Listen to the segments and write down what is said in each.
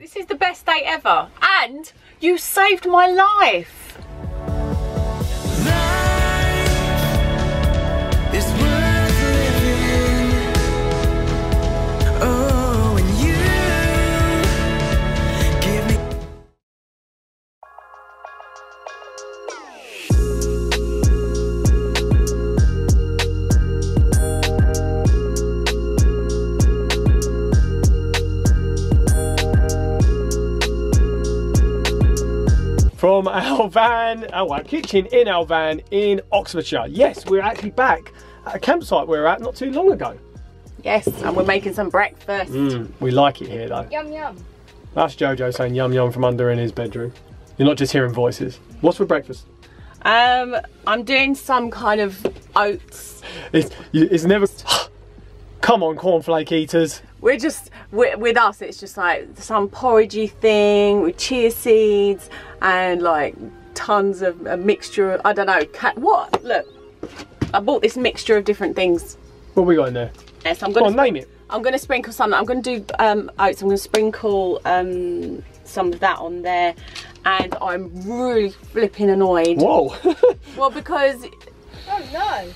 This is the best day ever. And you saved my life. From our van, our kitchen in our van in Oxfordshire. Yes, we're actually back at a campsite we were at not too long ago. Yes, and we're making some breakfast. We like it here though. Yum yum. That's JoJo saying yum yum from under in his bedroom. You're not just hearing voices. What's for breakfast? I'm doing some kind of oats. It's never... Come on, cornflake eaters. We're just, with us, it's just like some porridgey thing with chia seeds and like tons of a mixture of, I don't know, what? Look, I bought this mixture of different things. What have we got in there? Yes, I'm going to name it. I'm going to sprinkle some. I'm going to do oats. I'm going to sprinkle some of that on there, and I'm really flipping annoyed. Whoa. Well, because Oh no.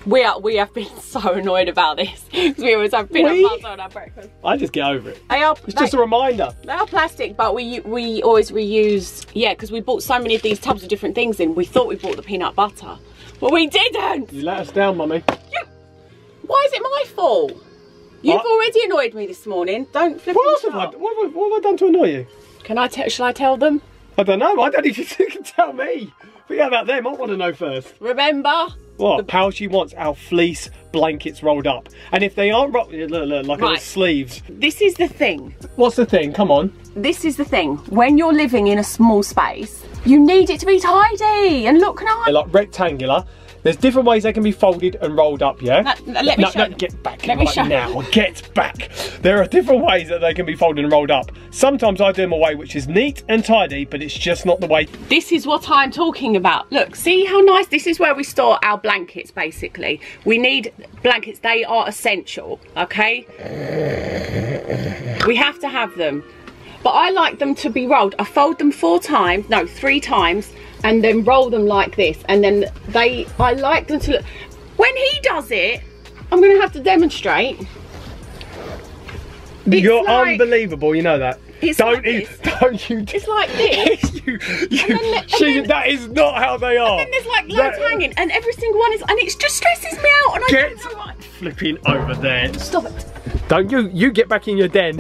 we have been so annoyed about this because we always have peanut butter on our breakfast. I just get over it. They are. It's just a reminder. They are plastic, but we always reuse. Yeah, because we bought so many of these tubs of different things in. We thought we bought the peanut butter, but we didn't. You let us down, mummy. Why is it my fault? You've already annoyed me this morning. Don't flip. What have I done to annoy you? Shall I tell them? I don't know. I don't even think you can tell me. Forget about them. I want to know first. Remember? What? How she wants our fleece blankets rolled up. And if they aren't rolled, look, like our sleeves. This is the thing. What's the thing? Come on. This is the thing. When you're living in a small space, you need it to be tidy. And look, they're like rectangular. There's different ways they can be folded and rolled up, yeah? Let me show you. Get back. Let me show now. Get back. There are different ways that they can be folded and rolled up. Sometimes I do them a way which is neat and tidy, but it's just not the way. This is what I'm talking about. Look, see how nice? This is where we store our blankets, basically. We need blankets. They are essential, okay? We have to have them. But I like them to be rolled. I fold them 3 times. And then roll them like this, and then I like them to look. When he does it, I'm gonna have to demonstrate. You're like, unbelievable, you know that. Don't you? It's like this. That is not how they are. And then there's like loads hanging, and every single one is, and it just stresses me out. And I don't know what. Flipping over there. Stop it. Don't you get back in your den.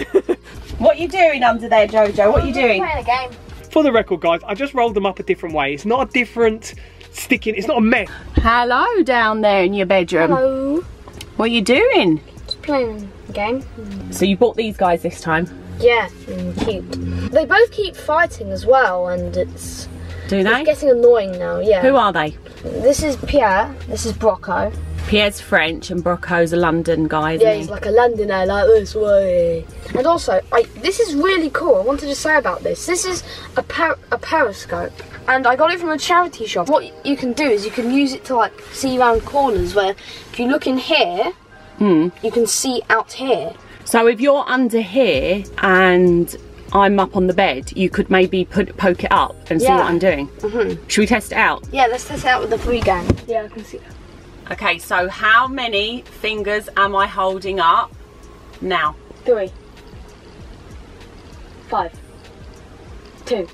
What are you doing under there, JoJo? What are you doing? Playing a game. For the record, guys, I just rolled them up a different way. It's not a different sticking, it's not a mess. Hello down there in your bedroom. Hello. What are you doing? Just playing a game. So you bought these guys this time? Yeah, cute. They both keep fighting as well, and it's... Do they? It's getting annoying now, yeah. Who are they? This is Pierre, this is Brocco. Pierre's French and Brocco's a London guy, isn't yeah, he? He's like a Londoner, like this way. And also, this is really cool. I wanted to say about this. This is a periscope, and I got it from a charity shop. What you can do is you can use it to like see around corners. Where if you look in here, you can see out here. So if you're under here and I'm up on the bed, you could maybe poke it up and see what I'm doing. Should we test it out? Yeah, let's test it out with the FreeGang. Yeah, I can see that. Okay, so how many fingers am I holding up now? 3, 5, 2.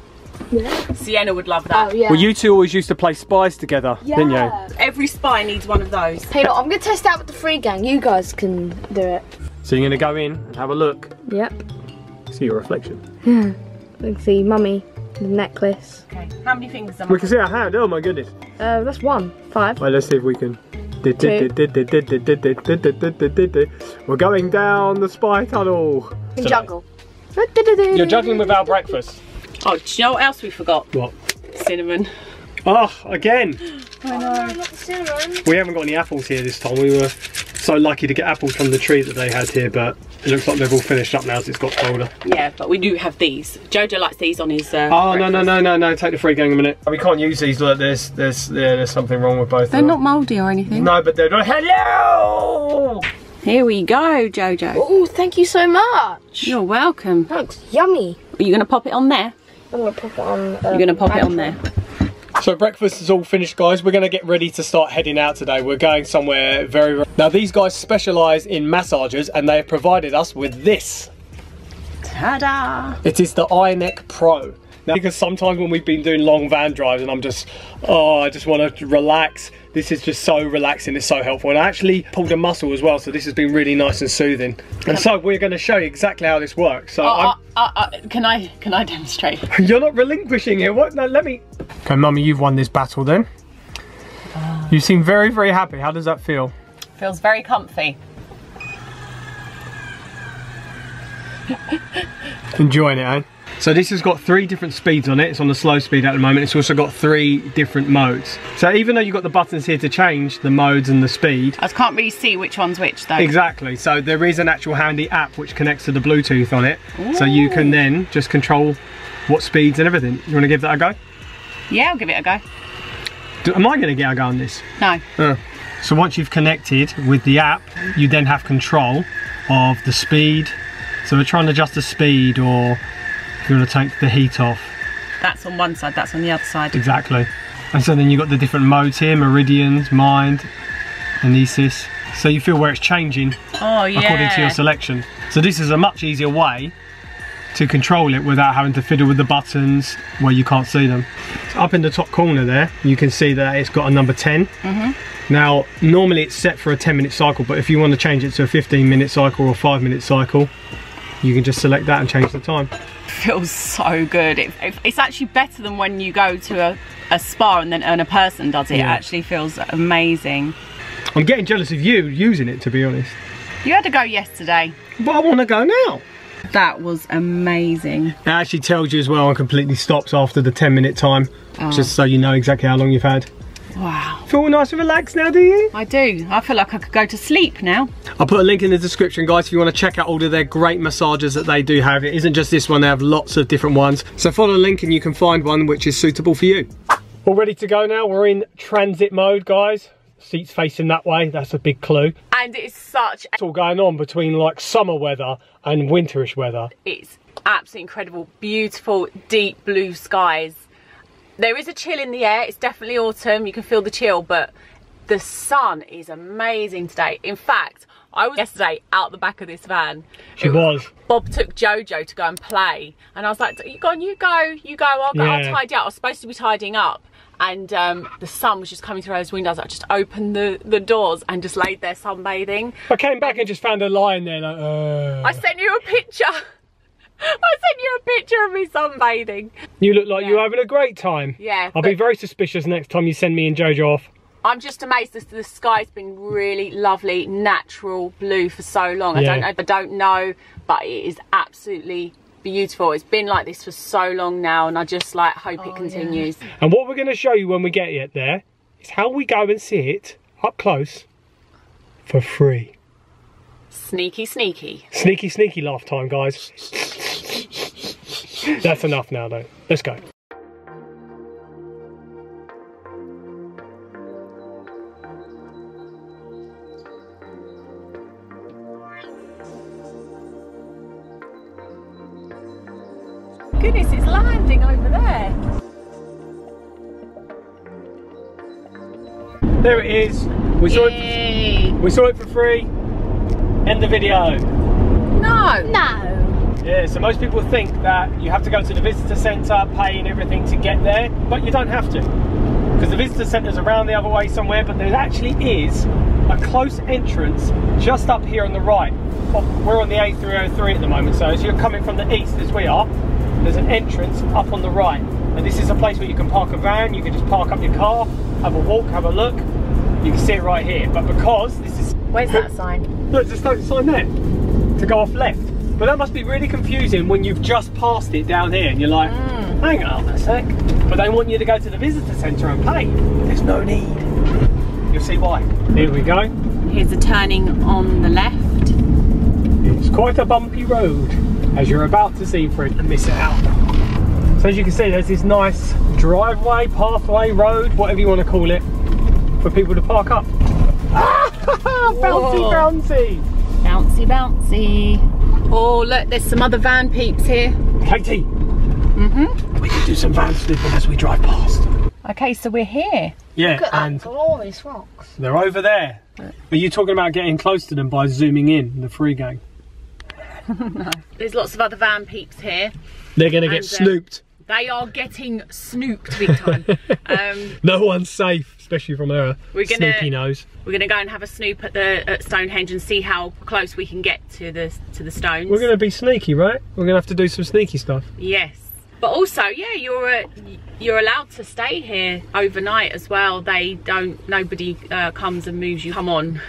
Yeah. Sienna would love that. Oh, yeah. Well, you two always used to play spies together, didn't you? Every spy needs one of those. Hey, look, I'm going to test it out with the FreeGang. You guys can do it. So you're going to go in, have a look. Yep. See your reflection. Yeah. Let's see, mummy, the necklace. Okay, how many fingers am I? We can see our hand, oh my goodness. That's 1, 5. Right, let's see if we can. 2. We're going down the spy tunnel. Juggle. You're juggling with our breakfast. Oh, do you know what else we forgot? What? Cinnamon. Oh, again. I know. Not the cinnamon. We haven't got any apples here this time. We were so lucky to get apples from the tree that they had here, but it looks like they've all finished up now as it's got colder. Yeah, but we do have these. JoJo likes these on his oh, breakfast. No, take the FreeGang a minute. We can't use these like this. There's something wrong with both of them. They're not mouldy or anything. No, but they're not. Hello! Here we go, Jojo. Oh, thank you so much. You're welcome. That looks yummy. Are you going to pop it on there? I'm going to pop it on. You're going to pop it on there. So breakfast is all finished, guys. We're going to get ready to start heading out today. We're going somewhere very... Now, these guys specialise in massages, and they have provided us with this. Ta-da! It is the iNeck Pro. Now, because sometimes when we've been doing long van drives and I'm just, oh, I just want to relax, this is just so relaxing, it's so helpful. And I actually pulled a muscle as well, so this has been really nice and soothing. And so we're going to show you exactly how this works. So can I demonstrate? You're not relinquishing it. What? No, let me. Okay, Mummy, you've won this battle then. You seem very, very happy. How does that feel? Feels very comfy. Enjoying it, eh? So this has got 3 different speeds on it. It's on the slow speed at the moment. It's also got 3 different modes. So even though you've got the buttons here to change the modes and the speed, I can't really see which one's which though. Exactly. So there is an actual handy app which connects to the Bluetooth on it. Ooh. So you can then just control what speeds and everything. You want to give that a go? Yeah, I'll give it a go. Am I going to get a go on this? No. So once you've connected with the app, you then have control of the speed. So we're trying to adjust the speed, or if you want to take the heat off. That's on one side, that's on the other side. Exactly. And so then you've got the different modes here, meridians, mind, anesis. So you feel where it's changing according to your selection. So this is a much easier way to control it without having to fiddle with the buttons where you can't see them. So up in the top corner there, you can see that it's got a number 10. Now, normally it's set for a 10-minute cycle, but if you want to change it to a 15-minute cycle or a 5-minute cycle, you can just select that and change the time. Feels so good. It's actually better than when you go to a spa and then a person does it. Yeah. It actually feels amazing. I'm getting jealous of you using it, to be honest. You had to go yesterday. But I want to go now. That was amazing. It actually tells you as well and completely stops after the 10-minute time, just so you know exactly how long you've had. Wow. Feel nice and relaxed now, do you? I do. I feel like I could go to sleep now. I'll put a link in the description, guys, if you want to check out all of their great massages that they do have. It isn't just this one, they have lots of different ones. So follow the link and you can find one which is suitable for you. All ready to go now. We're in transit mode, guys. Seats facing that way, that's a big clue. And it's such... It's all going on between like summer weather and winterish weather. It's absolutely incredible. Beautiful, deep blue skies. There is a chill in the air. It's definitely autumn. You can feel the chill, but the sun is amazing today. In fact, I was yesterday out the back of this van. She was. Bob took JoJo to go and play. And I was like, you go, I'll go, I'll tidy up. I was supposed to be tidying up. And the sun was just coming through those windows. I just opened the doors and just laid there sunbathing. I came back and just found her lying there like, I sent you a picture. I sent you a picture of me sunbathing. You look like you're having a great time. Yeah. I'll be very suspicious next time you send me and JoJo off. I'm just amazed that the sky's been really lovely, natural blue for so long. I don't know, but it is absolutely beautiful. It's been like this for so long now, and I just like hope it continues. Yeah. And what we're going to show you when we get it there is how we go and see it up close for free. Sneaky, sneaky. Sneaky, sneaky laugh time, guys. That's enough now, though. Let's go. Goodness, it's landing over there. There it is. We saw it for free. End the video. No. Yeah, so most people think that you have to go to the visitor centre, pay and everything to get there, but you don't have to. Because the visitor centre's around the other way somewhere, but there actually is a close entrance just up here on the right. We're on the A303 at the moment, so as you're coming from the east as we are, there's an entrance up on the right. And this is a place where you can park a van, you can just park up your car, have a walk, have a look. You can see it right here, but because this is... Where's that sign? Look, there's a sign there, to go off left. But that must be really confusing when you've just passed it down here and you're like, hang on a sec. But they want you to go to the visitor centre and pay. There's no need. You'll see why. Here we go. Here's the turning on the left. It's quite a bumpy road, as you're about to see, Fred, and miss it out. So as you can see, there's this nice driveway, pathway, road, whatever you want to call it, for people to park up. Bouncy, bouncy. Bouncy, bouncy. Oh, look, there's some other van peeps here. Katie! We can do some van sniffing as we drive past. Okay, so we're here. Yeah, Look at and that glorious rocks. they're over there. Are you talking about getting close to them by zooming in, the FreeGang? No. There's lots of other van peeps here. They're going to get snooped. They are getting snooped big time. No one's safe, especially from her snoopy nose. We're gonna go and have a snoop at Stonehenge and see how close we can get to the stones. We're going to be sneaky, right? We're going to have to do some sneaky stuff. Yes, but also, yeah, you're allowed to stay here overnight as well. Nobody comes and moves you. Come on.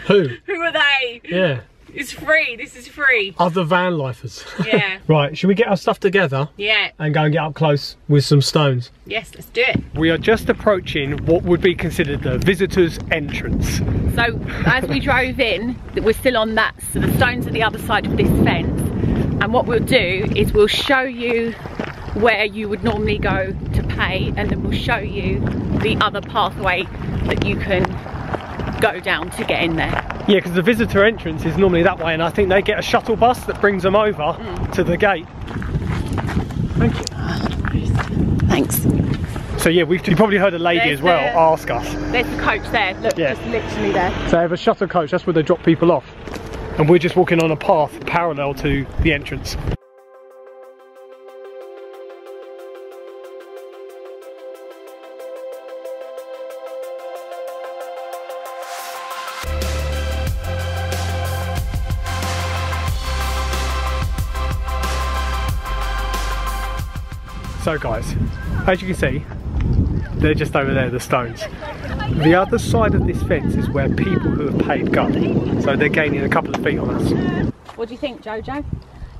Who? Who are they? Yeah. It's free. This is free. Other van lifers. Yeah. Right, should we get our stuff together? Yeah. And go and get up close with some stones? Yes, let's do it. We are just approaching what would be considered the visitor's entrance. So as we drove in, we're still on that, so the stones are the other side of this fence. And what we'll do is we'll show you where you would normally go to pay, and then we'll show you the other pathway that you can go down to get in there. Yeah, because the visitor entrance is normally that way, and I think they get a shuttle bus that brings them over to the gate. Thank you. Thanks. So yeah, you probably heard a lady as well ask us. There's the coach there, look, just literally there. So they have a shuttle coach, that's where they drop people off. And we're just walking on a path parallel to the entrance. So guys, as you can see, they're just over there, the stones. The other side of this fence is where people who have paid go. So they're gaining a couple of feet on us. What do you think, JoJo?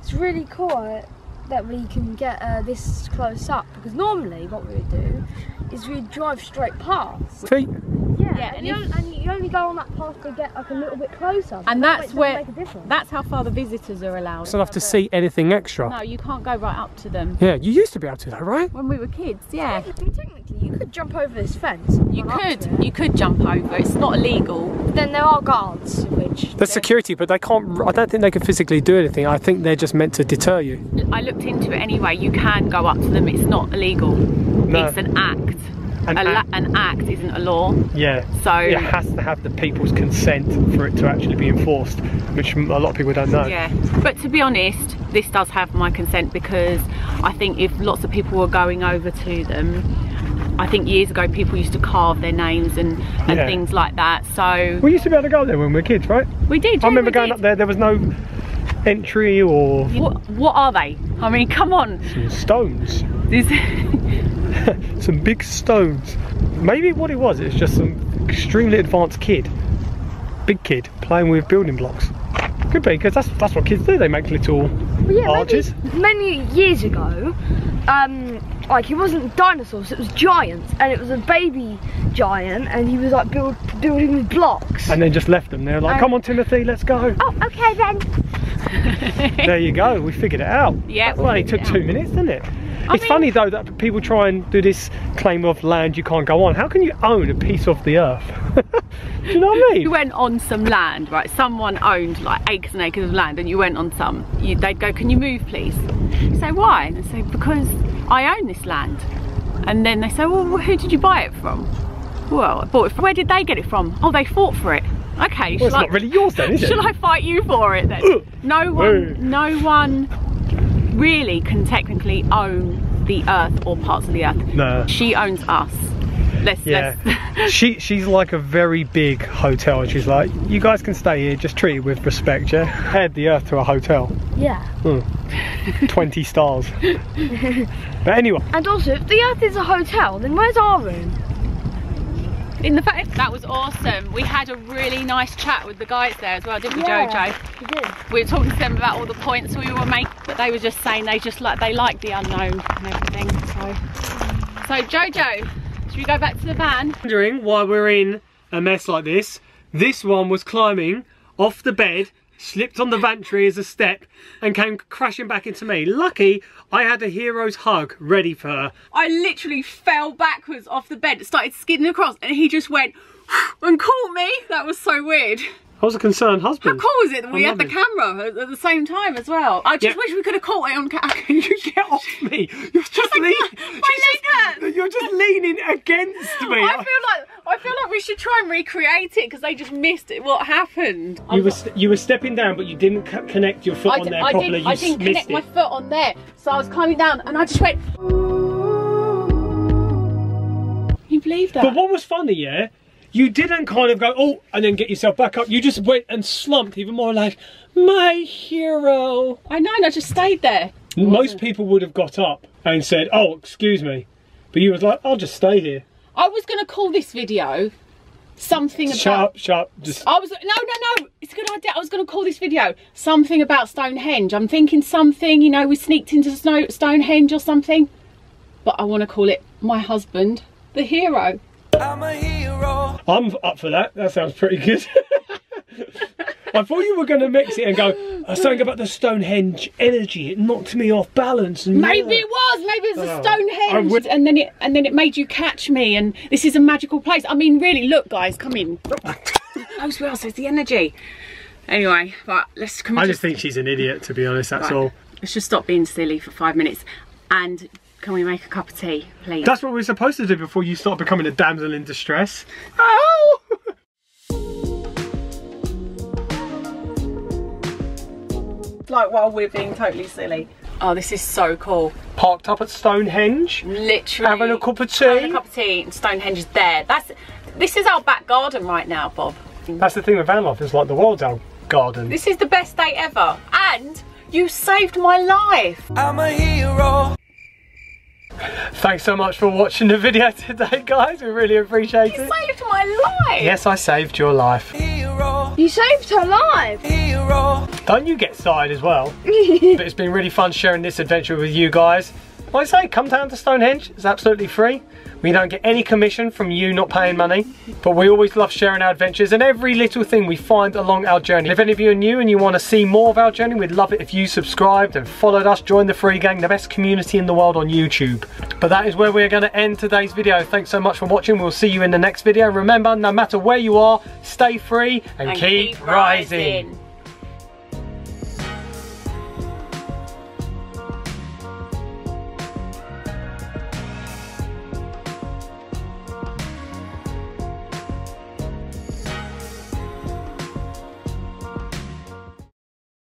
It's really cool that we can get this close up, because normally what we would do is we'd drive straight past. Feet? Yeah, and you only go on that path to get like a little bit closer. And that's how far the visitors are allowed. It's not enough to see anything extra. No, you can't go right up to them. Yeah, you used to be able to though, right? When we were kids, yeah. I mean, technically, you could jump over this fence. You could jump over. It's not illegal. Then there are guards, which... There's security, but they can't, I don't think they can physically do anything. I think they're just meant to deter you. I looked into it anyway. You can go up to them. It's not illegal. No. It's an act. An act isn't a law. Yeah. So it has to have the people's consent for it to actually be enforced, which a lot of people don't know. Yeah. But to be honest, this does have my consent, because I think if lots of people were going over to them, I think years ago people used to carve their names and things like that. So we used to be able to go there when we were kids, right? We did. I remember going up there. There was no entry or. What are they? I mean, come on. Some stones. Some big stones. Maybe what it was just some extremely advanced kid, big kid, playing with building blocks. Could be, because that's what kids do. They make little arches. Many years ago, like, it wasn't dinosaurs, it was giants, and it was a baby giant, and he was like building with blocks. And then just left them. They're like, come on, Timothy, let's go. Oh, okay then. There you go. We figured it out. Yeah. Well, it took 2 minutes, didn't it? It's funny though that people try and do this claim of land you can't go on. How can you own a piece of the earth? Do you know what I mean? You went on some land, right? Someone owned like acres and acres of land, and you went on some. They'd go, can you move please? You say, why? And they say, because I own this land. And then they say, well, who did you buy it from? Well, I bought it from. Where did they get it from? Oh, they fought for it. Okay. Well, it's not really yours then, is it? Shall I fight you for it then? No one really can technically own the earth or parts of the earth. No. She owns us. She's like a very big hotel, and she's like, you guys can stay here, just treat it with respect, yeah? Head the earth to a hotel. Yeah. 20 stars. But anyway. And also, if the earth is a hotel, then where's our room? In the fact, that was awesome. We had a really nice chat with the guys there as well, didn't we, JoJo? We did. We were talking to them about all the points we were making, but they were just saying they like the unknown and everything. So JoJo, should we go back to the van? Wondering why we're in a mess like this. This one was climbing off the bed, slipped on the vantry as a step, and came crashing back into me. Lucky I had a hero's hug ready for her. I literally fell backwards off the bed, started skidding across, and he just went and caught me. That was so weird. I was a concerned husband. How cool was it that we had the camera at the same time as well? I just wish we could have caught it on camera. Can you get off me? You're just You're just leaning against me. I feel like we should try and recreate it because they just missed it. What happened? You were stepping down, but you didn't connect your foot on there properly. I didn't connect my foot on there, so I was climbing down and I just went. You believe that? But what was funny, yeah? You didn't kind of go, oh, and then get yourself back up. You just went and slumped even more like, my hero. I know, and I just stayed there. Most people would have got up and said, oh, excuse me. But you was like, I'll just stay here. I was going to call this video something about... Shut up. Just... No, it's a good idea. I was going to call this video something about Stonehenge. I'm thinking something, you know, we sneaked into Stonehenge or something. But I want to call it my husband, the hero. I'm a hero. I'm up for that. That sounds pretty good. I thought you were going to mix it and go, something about the Stonehenge energy. It knocked me off balance. And maybe it was. Maybe it's a Stonehenge. And then it made you catch me. And this is a magical place. I mean, really, look, guys, come in. Close well, so it's the energy. Anyway, but let's come. I just think she's an idiot, to be honest. That's all. Let's just stop being silly for 5 minutes. And can we make a cup of tea, please? That's what we're supposed to do before you start becoming a damsel in distress. Oh! Like while we're being totally silly. Oh, this is so cool. Parked up at Stonehenge. Literally. Having a cup of tea. Having a cup of tea and Stonehenge is there. This is our back garden right now, Bob. That's the thing with van life, it's like the world's our garden. This is the best day ever. And you saved my life. I'm a hero. Thanks so much for watching the video today, guys. We really appreciate it. You saved my life. Yes, I saved your life. Hero. You saved her life. Hero. Don't you get started as well. But it's been really fun sharing this adventure with you guys. Like I say, come down to Stonehenge. It's absolutely free. We don't get any commission from you not paying money, but we always love sharing our adventures and every little thing we find along our journey. If any of you are new and you want to see more of our journey, we'd love it if you subscribed and followed us. Join the FreeGang, the best community in the world on YouTube. But that is where we're going to end today's video. Thanks so much for watching. We'll see you in the next video. Remember, no matter where you are, stay free and keep rising.